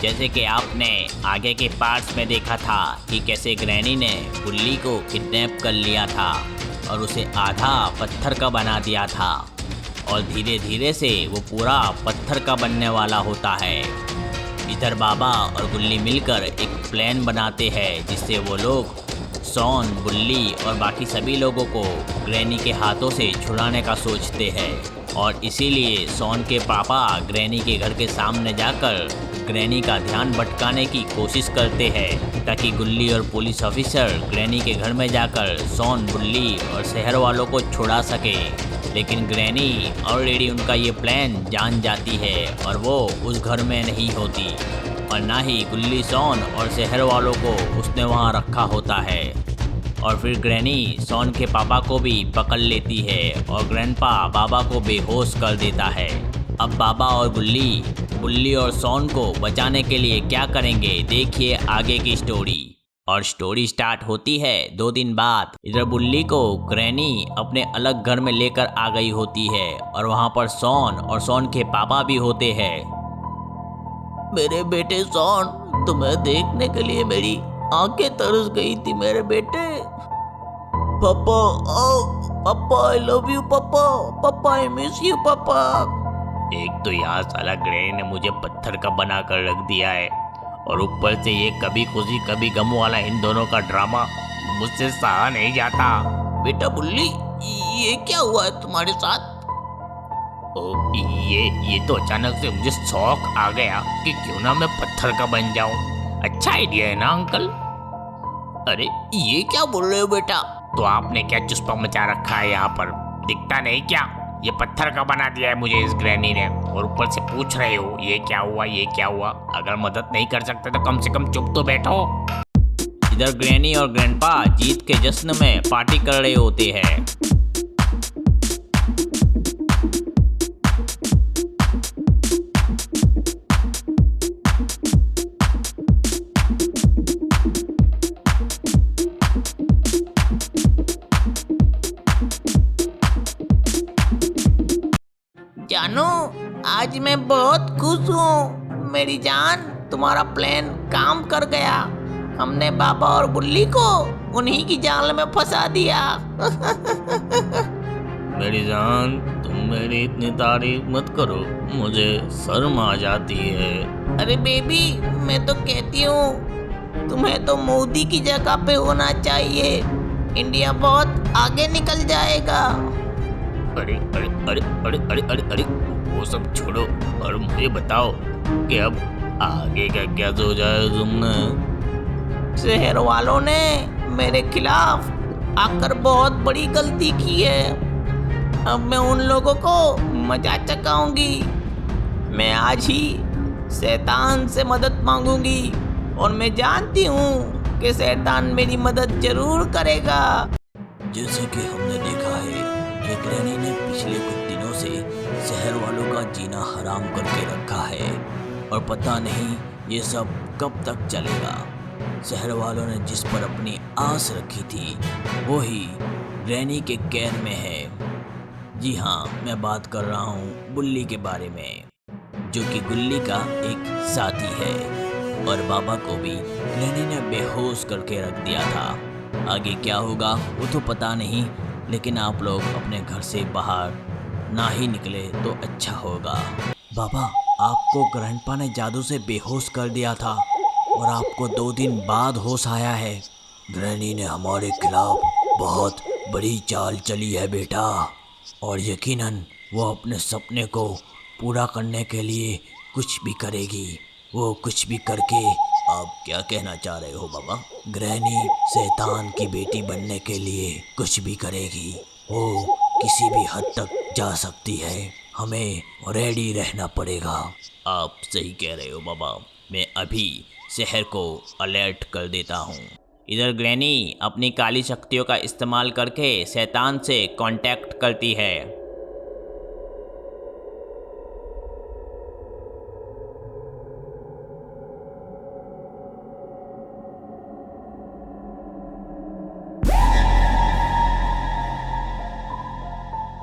जैसे कि आपने आगे के पार्ट्स में देखा था कि कैसे ग्रैनी ने गुल्ली को किडनैप कर लिया था और उसे आधा पत्थर का बना दिया था और धीरे धीरे से वो पूरा पत्थर का बनने वाला होता है। इधर बाबा और गुल्ली मिलकर एक प्लान बनाते हैं जिससे वो लोग सॉन, बुल्ली और बाकी सभी लोगों को ग्रैनी के हाथों से छुड़ाने का सोचते हैं और इसीलिए सॉन के पापा ग्रैनी के घर के सामने जाकर ग्रैनी का ध्यान भटकाने की कोशिश करते हैं ताकि गुल्ली और पुलिस ऑफिसर ग्रैनी के घर में जाकर सॉन, बुल्ली और शहर वालों को छुड़ा सके। लेकिन ग्रैनी ऑलरेडी उनका ये प्लान जान जाती है और वो उस घर में नहीं होती और ना ही गुल्ली, सॉन और शहर वालों को उसने वहाँ रखा होता है। और फिर ग्रैनी सॉन के पापा को भी पकड़ लेती है और ग्रैंडपा बाबा को बेहोश कर देता है। अब बाबा और गुल्ली, बुल्ली और सॉन को बचाने के लिए क्या करेंगे, देखिए आगे की स्टोरी। और स्टोरी स्टार्ट होती है 2 दिन बाद। इधर बुल्ली को ग्रैनी अपने अलग घर में लेकर आ गई होती है और वहाँ पर सॉन और सॉन के पापा भी होते हैं। मेरे बेटे सॉन, तुम्हें देखने के लिए मेरी आंखें तरस गई थी मेरे बेटे। पापा, पापा आई लव यू पापा, पापा आई मिस यू पापा। एक तो यहाँ साला ग्रैनी ने मुझे पत्थर का बना कर रख दिया है और ऊपर से ये कभी खुशी कभी गम वाला इन दोनों का ड्रामा मुझसे सहा नहीं जाता। बेटा बुल्ली, ये क्या हुआ है तुम्हारे साथ? ये तो अचानक से मुझे शौक आ गया कि क्यों ना मैं पत्थर का बन जाऊं। अच्छा आइडिया है ना अंकल? अरे ये क्या बोल रहे हो बेटा? तो आपने क्या चुस्पा मचा रखा है यहाँ पर, दिखता नहीं क्या? ये पत्थर का बना दिया है मुझे इस ग्रैनी ने और ऊपर से पूछ रहे हो ये क्या हुआ, ये क्या हुआ? अगर मदद नहीं कर सकते तो कम से कम चुप तो बैठो। इधर ग्रैनी और ग्रैंडपा जीत के जश्न में पार्टी कर रहे होते हैं। जानू, आज मैं बहुत खुश हूँ मेरी जान, तुम्हारा प्लान काम कर गया। हमने बाबा और बुल्ली को उन्हीं की जाल में फंसा दिया। मेरी जान, तुम मेरी इतनी तारीफ मत करो, मुझे शर्म आ जाती है। अरे बेबी, मैं तो कहती हूँ तुम्हें तो मोदी की जगह पे होना चाहिए, इंडिया बहुत आगे निकल जाएगा। अरे अरे अरे अरे अरे अरे अरे वो सब छोड़ो और मुझे बताओ कि अब आगे का क्या सोचा है तुमने? शहर वालों ने मेरे खिलाफ आकर बहुत बड़ी गलती की है। अब मैं उन लोगों को मजा चखाऊंगी। मैं आज ही शैतान से मदद मांगूंगी और मैं जानती हूँ कि शैतान मेरी मदद जरूर करेगा। जैसे कि हमने देखा है कि ग्रैनी ने पिछले कुछ दिनों से शहर वालों का जीना हराम करके रखा है और पता नहीं ये सब कब तक चलेगा। शहर वालों ने जिस पर अपनी आस रखी थी वो ही ग्रैनी के कैद में है। जी हाँ, मैं बात कर रहा हूँ बुल्ली के बारे में, जो कि गुल्ली का एक साथी है और बाबा को भी ग्रैनी ने बेहोश करके रख दिया था। आगे क्या होगा वो तो पता नहीं, लेकिन आप लोग अपने घर से बाहर ना ही निकले तो अच्छा होगा। बाबा, आपको ग्रैंडपा ने जादू से बेहोश कर दिया था और आपको 2 दिन बाद होश आया है। ग्रैनी ने हमारे खिलाफ बहुत बड़ी चाल चली है बेटा, और यकीनन वो अपने सपने को पूरा करने के लिए कुछ भी करेगी। वो कुछ भी करके, आप क्या कहना चाह रहे हो बाबा? ग्रैनी शैतान की बेटी बनने के लिए कुछ भी करेगी, वो किसी भी हद तक जा सकती है। हमें रेडी रहना पड़ेगा। आप सही कह रहे हो बाबा, मैं अभी शहर को अलर्ट कर देता हूँ। इधर ग्रैनी अपनी काली शक्तियों का इस्तेमाल करके शैतान से कांटेक्ट करती है।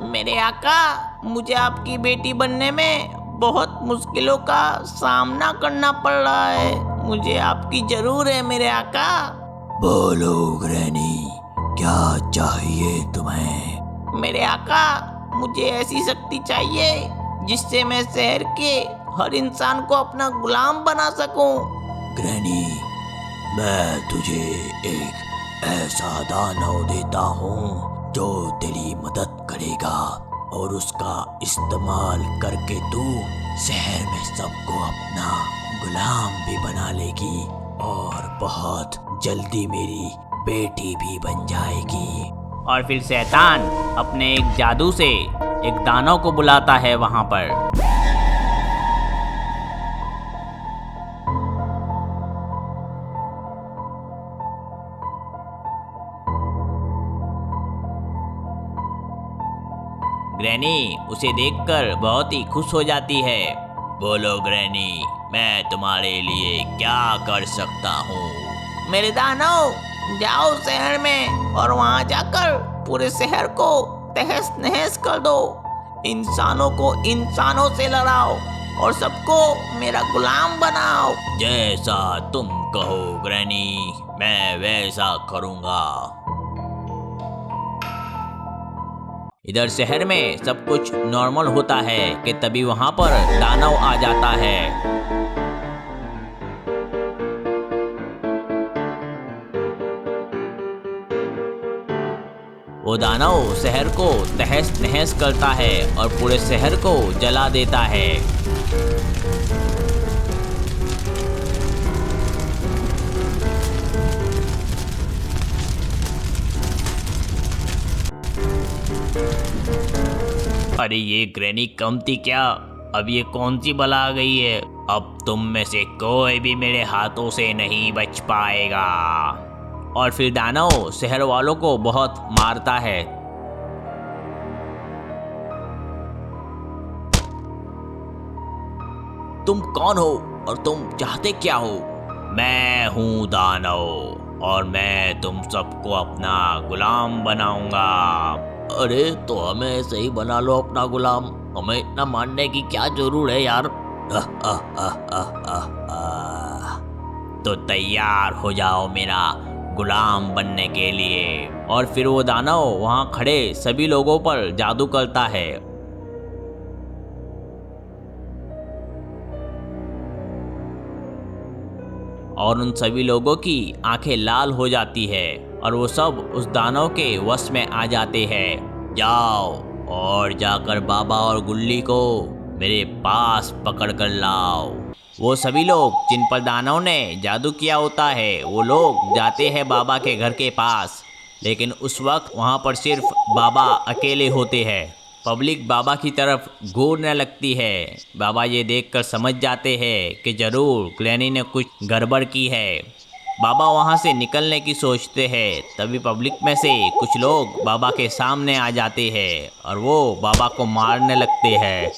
मेरे आका, मुझे आपकी बेटी बनने में बहुत मुश्किलों का सामना करना पड़ रहा है। मुझे आपकी जरूर है मेरे आका। बोलो ग्रैनी, क्या चाहिए तुम्हें? मेरे आका, मुझे ऐसी शक्ति चाहिए जिससे मैं शहर के हर इंसान को अपना गुलाम बना सकूं। ग्रैनी, मैं तुझे एक ऐसा दानव देता हूँ जो तेरी मदद करेगा और उसका इस्तेमाल करके तू शहर में सबको अपना गुलाम भी बना लेगी और बहुत जल्दी मेरी बेटी भी बन जाएगी। और फिर शैतान अपने एक जादू से एक दानव को बुलाता है वहां पर। ग्रैनी उसे देखकर बहुत ही खुश हो जाती है। बोलो ग्रैनी, मैं तुम्हारे लिए क्या कर सकता हूँ? मेरे दानव, जाओ शहर में और वहां जाकर पूरे शहर को तहस नहस कर दो। इंसानों को इंसानों से लड़ाओ और सबको मेरा गुलाम बनाओ। जैसा तुम कहो ग्रैनी, मैं वैसा करूँगा। इधर शहर में सब कुछ नॉर्मल होता है कि तभी वहां पर दानव आ जाता है। वो दानव शहर को तहस नहस करता है और पूरे शहर को जला देता है। अरे ये ग्रैनी कम थी क्या? अब ये कौन सी बला आ गई है? अब तुम में से कोई भी मेरे हाथों से नहीं बच पाएगा। और फिर दानव शहर वालों को बहुत मारता है। तुम कौन हो और तुम चाहते क्या हो? मैं हूँ दानव और मैं तुम सबको अपना गुलाम बनाऊंगा। अरे तो हमें ऐसे ही बना लो अपना गुलाम, हमें इतना मानने की क्या जरूरत है यार। तो तैयार हो जाओ मेरा गुलाम बनने के लिए। और फिर वो दानव वहां खड़े सभी लोगों पर जादू करता है। और उन सभी लोगों की आंखें लाल हो जाती है और वो सब उस दानव के वश में आ जाते हैं। जाओ और जाकर बाबा और गुल्ली को मेरे पास पकड़ कर लाओ। वो सभी लोग जिन पर दानव ने जादू किया होता है वो लोग जाते हैं बाबा के घर के पास। लेकिन उस वक्त वहाँ पर सिर्फ बाबा अकेले होते हैं। पब्लिक बाबा की तरफ घूरने लगती है। बाबा ये देखकर समझ जाते हैं कि जरूर ग्रैनी ने कुछ गड़बड़ की है। बाबा वहाँ से निकलने की सोचते हैं, तभी पब्लिक में से कुछ लोग बाबा के सामने आ जाते हैं और वो बाबा को मारने लगते हैं।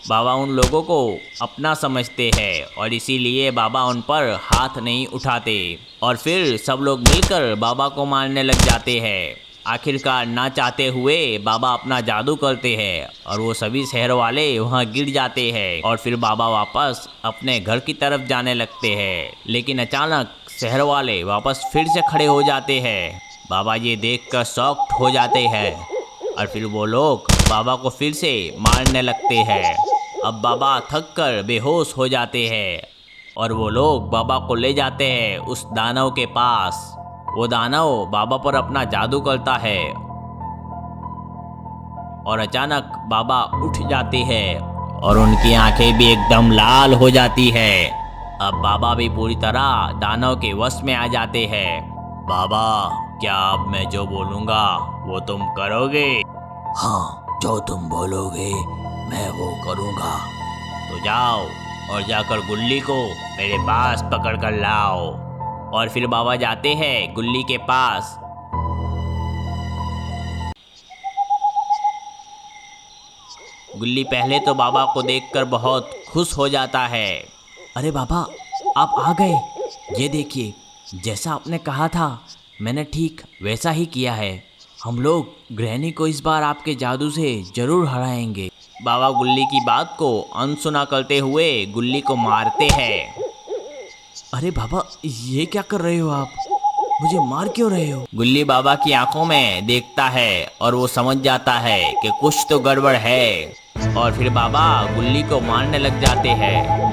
बाबा उन लोगों को अपना समझते हैं और इसीलिए बाबा उन पर हाथ नहीं उठाते। और फिर सब लोग मिलकर बाबा को मारने लग जाते हैं। आखिरकार ना चाहते हुए बाबा अपना जादू करते हैं और वो सभी शहर वाले वहाँ गिर जाते हैं। और फिर बाबा वापस अपने घर की तरफ जाने लगते हैं। लेकिन अचानक शहर वाले वापस फिर से खड़े हो जाते हैं। बाबा ये देखकर शॉक्ड हो जाते हैं और फिर वो लोग बाबा को फिर से मारने लगते हैं। अब बाबा थक कर बेहोश हो जाते हैं और वो लोग बाबा को ले जाते हैं उस दानव के पास। वो दानव बाबा पर अपना जादू करता है और अचानक बाबा उठ जाते हैं और उनकी आंखें भी एकदम लाल हो जाती है। अब बाबा भी पूरी तरह दानव के वश में आ जाते हैं। बाबा, क्या अब मैं जो बोलूँगा वो तुम करोगे? हाँ, जो तुम बोलोगे मैं वो करूँगा। तो जाओ और जाकर गुल्ली को मेरे पास पकड़ कर लाओ। और फिर बाबा जाते हैं गुल्ली के पास। गुल्ली पहले तो बाबा को देखकर बहुत खुश हो जाता है। अरे बाबा, आप आ गए। ये देखिए, जैसा आपने कहा था मैंने ठीक वैसा ही किया है। हम लोग ग्रैनी को इस बार आपके जादू से ज़रूर हराएंगे। बाबा गुल्ली की बात को अनसुना करते हुए गुल्ली को मारते हैं। अरे बाबा, ये क्या कर रहे हो आप? मुझे मार क्यों रहे हो? गुल्ली बाबा की आंखों में देखता है और वो समझ जाता है कि कुछ तो गड़बड़ है, और फिर बाबा गुल्ली को मारने लग जाते हैं।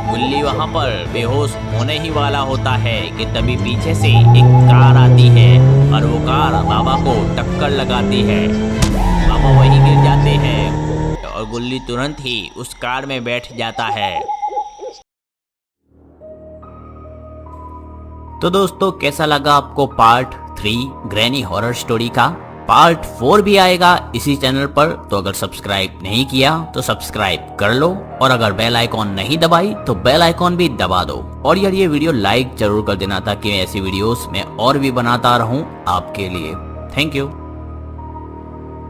गुल्ली वहां पर बेहोश होने ही वाला होता है कि तभी पीछे से एक कार आती है और वो कार बाबा को टक्कर लगाती है। बाबा वहीं गिर जाते हैं और गुल्ली तुरंत ही उस कार में बैठ जाता है। तो दोस्तों, कैसा लगा आपको पार्ट 3 ग्रैनी हॉरर स्टोरी का? पार्ट 4 भी आएगा इसी चैनल पर, तो अगर सब्सक्राइब नहीं किया तो सब्सक्राइब कर लो, और अगर बेल आइकॉन नहीं दबाई तो बेल आइकॉन भी दबा दो। और यार ये वीडियो लाइक जरूर कर देना ताकि ऐसी वीडियोस मैं और भी बनाता रहूं आपके लिए। Thank you.